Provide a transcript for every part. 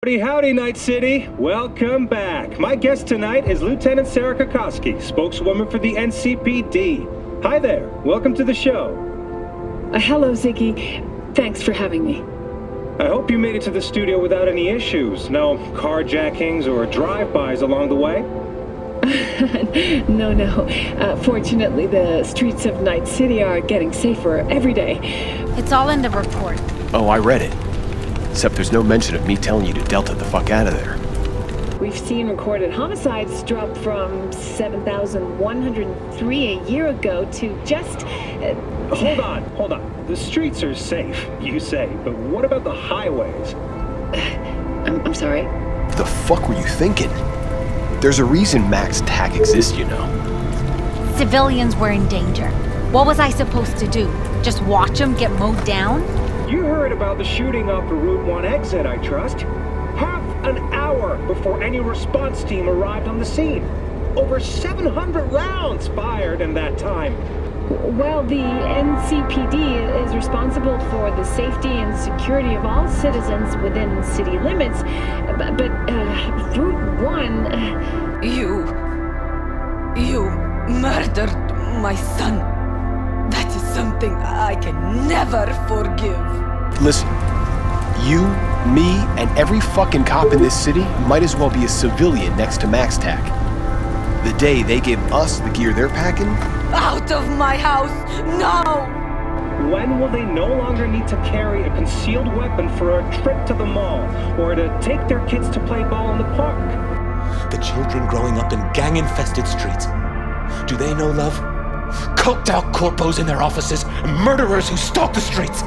Howdy, Night City. Welcome back. My guest tonight is Lieutenant Sarah Kokoski, spokeswoman for the NCPD. Hi there. Welcome to the show. Hello, Ziggy. Thanks for having me. I hope you made it to the studio without any issues. No carjackings or drive-bys along the way? No. Fortunately, the streets of Night City are getting safer every day. It's all in the report. Oh, I read it. Except there's no mention of me telling you to Delta the fuck out of there. We've seen recorded homicides drop from 7,103 a year ago to just... Hold on. The streets are safe, you say, but what about the highways? I'm sorry? The fuck were you thinking? There's a reason Max TAC exists, you know. Civilians were in danger. What was I supposed to do? Just watch them get mowed down? You heard about the shooting off the Route 1 exit, I trust. Half an hour before any response team arrived on the scene. Over 700 rounds fired in that time. Well, the NCPD is responsible for the safety and security of all citizens within city limits. But Route 1... You murdered my son. That is something I can never forgive. Listen, you, me, and every fucking cop in this city might as well be a civilian next to Max TAC. The day they give us the gear they're packing... Out of my house, no! When will they no longer need to carry a concealed weapon for a trip to the mall, or to take their kids to play ball in the park? The children growing up in gang-infested streets. Do they know love? Coked-out corpos in their offices, and murderers who stalk the streets.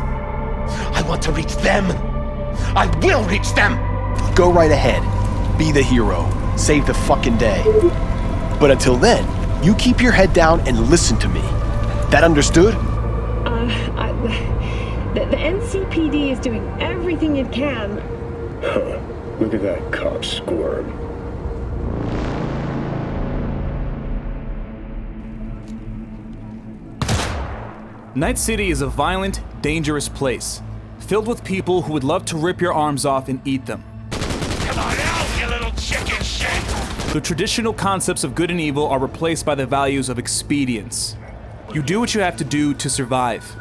I want to reach them. I will reach them! Go right ahead. Be the hero. Save the fucking day. But until then, you keep your head down and listen to me. That understood? The NCPD is doing everything it can. Huh. Look at that cop squirm. Night City is a violent, dangerous place, filled with people who would love to rip your arms off and eat them. Come on out, you little chicken shit! The traditional concepts of good and evil are replaced by the values of expedience. You do what you have to do to survive.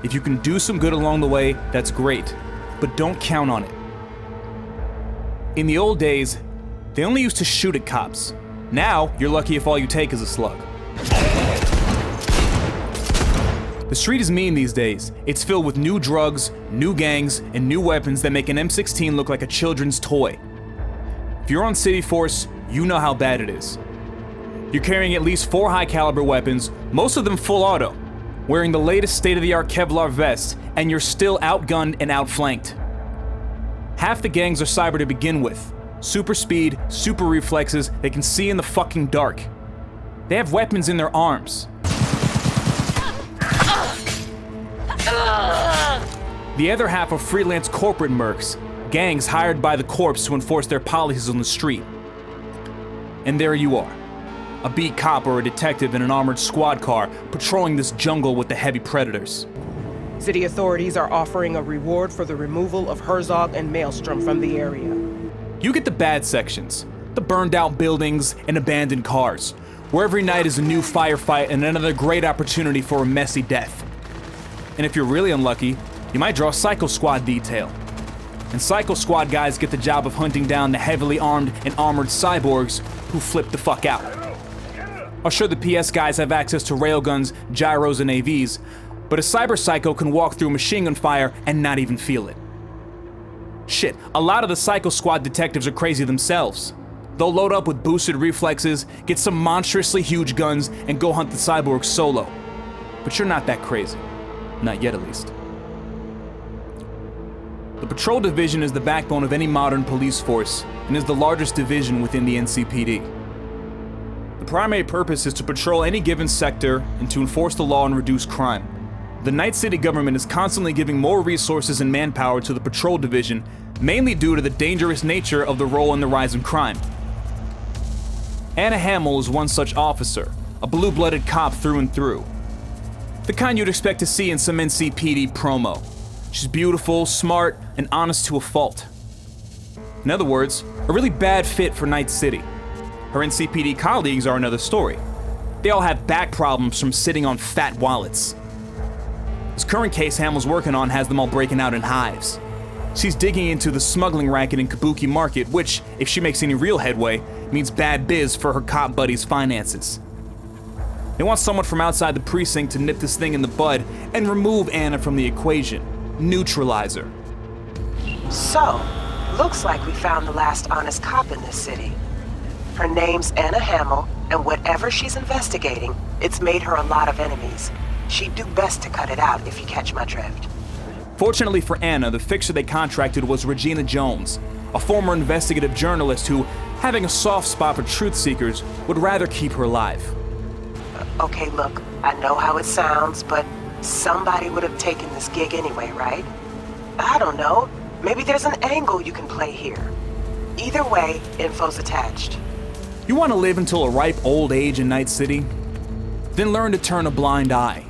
If you can do some good along the way, that's great, but don't count on it. In the old days, they only used to shoot at cops. Now, you're lucky if all you take is a slug. The street is mean these days. It's filled with new drugs, new gangs, and new weapons that make an M16 look like a children's toy. If you're on City Force, you know how bad it is. You're carrying at least 4 high-caliber weapons, most of them full auto, wearing the latest state-of-the-art Kevlar vests, and you're still outgunned and outflanked. Half the gangs are cyber to begin with. Super speed, super reflexes, they can see in the fucking dark. They have weapons in their arms. The other half are freelance corporate mercs, gangs hired by the corps to enforce their policies on the street. And there you are, a beat cop or a detective in an armored squad car patrolling this jungle with the heavy predators. City authorities are offering a reward for the removal of Herzog and Maelstrom from the area. You get the bad sections, the burned out buildings and abandoned cars, where every night is a new firefight and another great opportunity for a messy death. And if you're really unlucky, you might draw a Psycho Squad detail. And Psycho Squad guys get the job of hunting down the heavily armed and armored cyborgs who flip the fuck out. Oh, sure, the PS guys have access to railguns, gyros, and AVs, but a cyber psycho can walk through machine gun fire and not even feel it. Shit, a lot of the Psycho Squad detectives are crazy themselves. They'll load up with boosted reflexes, get some monstrously huge guns, and go hunt the cyborgs solo. But you're not that crazy. Not yet, at least. The Patrol Division is the backbone of any modern police force and is the largest division within the NCPD. The primary purpose is to patrol any given sector and to enforce the law and reduce crime. The Night City government is constantly giving more resources and manpower to the Patrol Division, mainly due to the dangerous nature of the role in the rise in crime. Anna Hamill is one such officer, a blue-blooded cop through and through. The kind you'd expect to see in some NCPD promo. She's beautiful, smart, and honest to a fault. In other words, a really bad fit for Night City. Her NCPD colleagues are another story. They all have back problems from sitting on fat wallets. This current case Hamill's working on has them all breaking out in hives. She's digging into the smuggling racket in Kabuki Market, which, if she makes any real headway, means bad biz for her cop buddy's finances. They want someone from outside the precinct to nip this thing in the bud and remove Anna from the equation, neutralize her. So, looks like we found the last honest cop in this city. Her name's Anna Hamill, and whatever she's investigating, it's made her a lot of enemies. She'd do best to cut it out, if you catch my drift. Fortunately for Anna, the fixer they contracted was Regina Jones, a former investigative journalist who, having a soft spot for truth seekers, would rather keep her alive. Okay, look, I know how it sounds, but somebody would have taken this gig anyway, right? I don't know. Maybe there's an angle you can play here. Either way, info's attached. You want to live until a ripe old age in Night City? Then learn to turn a blind eye.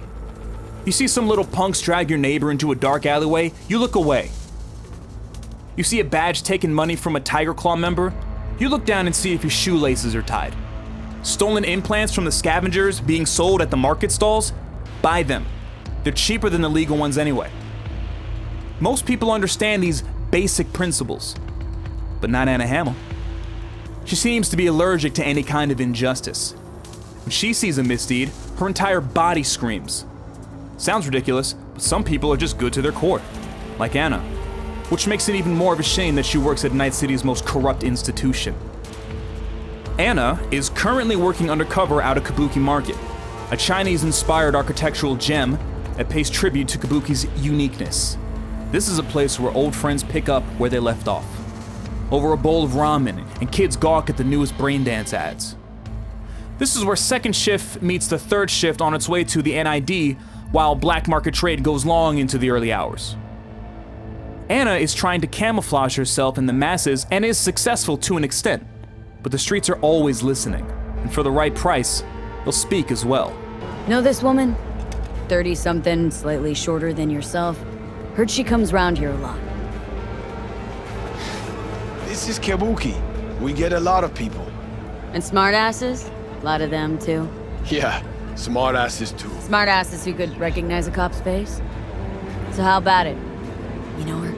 You see some little punks drag your neighbor into a dark alleyway, you look away. You see a badge taking money from a Tiger Claw member, you look down and see if your shoelaces are tied. Stolen implants from the scavengers being sold at the market stalls? Buy them. They're cheaper than the legal ones anyway. Most people understand these basic principles, but not Anna Hamill. She seems to be allergic to any kind of injustice. When she sees a misdeed, her entire body screams. Sounds ridiculous, but some people are just good to their core, like Anna, which makes it even more of a shame that she works at Night City's most corrupt institution. Anna is currently working undercover out of Kabuki Market, a Chinese-inspired architectural gem that pays tribute to Kabuki's uniqueness. This is a place where old friends pick up where they left off, over a bowl of ramen, and kids gawk at the newest braindance ads. This is where second shift meets the third shift on its way to the NID, while black market trade goes long into the early hours. Anna is trying to camouflage herself in the masses and is successful to an extent, but the streets are always listening, and for the right price, they'll speak as well. Know this woman? 30-something, slightly shorter than yourself. Heard she comes round here a lot. This is Kabuki. We get a lot of people. And smartasses? A lot of them, too. Yeah, smartasses too. Smartasses who could recognize a cop's face? So how about it? You know her?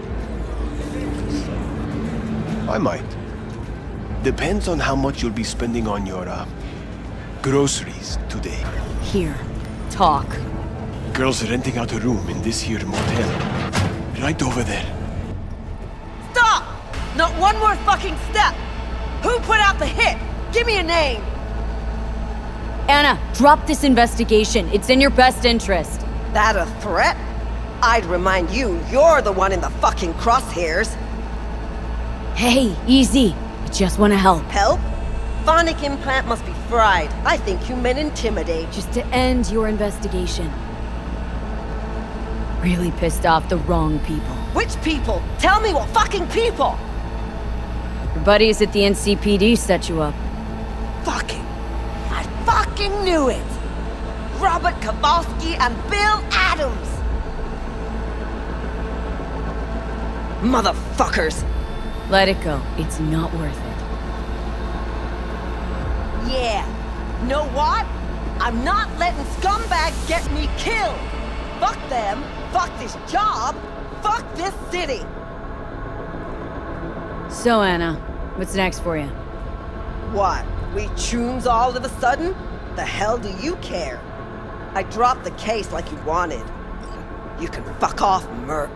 I might. Depends on how much you'll be spending on your, groceries today. Here. Talk. Girls are renting out a room in this here motel. Right over there. Stop! Not one more fucking step! Who put out the hit? Give me a name! Anna, drop this investigation. It's in your best interest. That a threat? I'd remind you, you're the one in the fucking crosshairs. Hey, easy. I just want to help. Help? Phonic implant must be fried. I think you meant intimidate. Just to end your investigation. Really pissed off the wrong people. Which people? Tell me what fucking people! Your buddies at the NCPD set you up. I fucking knew it! Robert Kowalski and Bill Adams! Motherfuckers! Let it go. It's not worth it. Yeah. Know what? I'm not letting scumbags get me killed! Fuck them! Fuck this job! Fuck this city! So, Anna, what's next for you? What? We tunes all of a sudden? The hell do you care? I dropped the case like you wanted. You can fuck off, merc.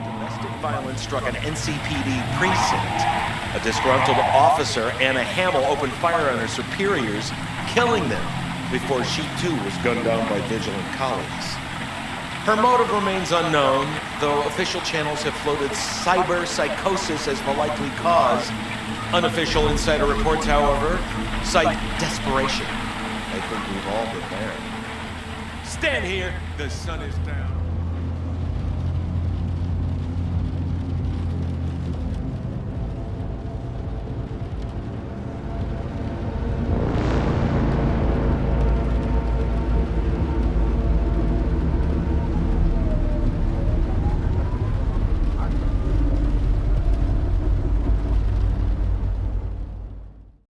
Domestic violence struck an NCPD precinct. A disgruntled officer, Anna Hamill, opened fire on her superiors, killing them before she too was gunned down by vigilant colleagues. Her motive remains unknown, though official channels have floated cyber psychosis as the likely cause. Unofficial insider reports, however, cite desperation. I think we've all been there. Stand here. The sun is down.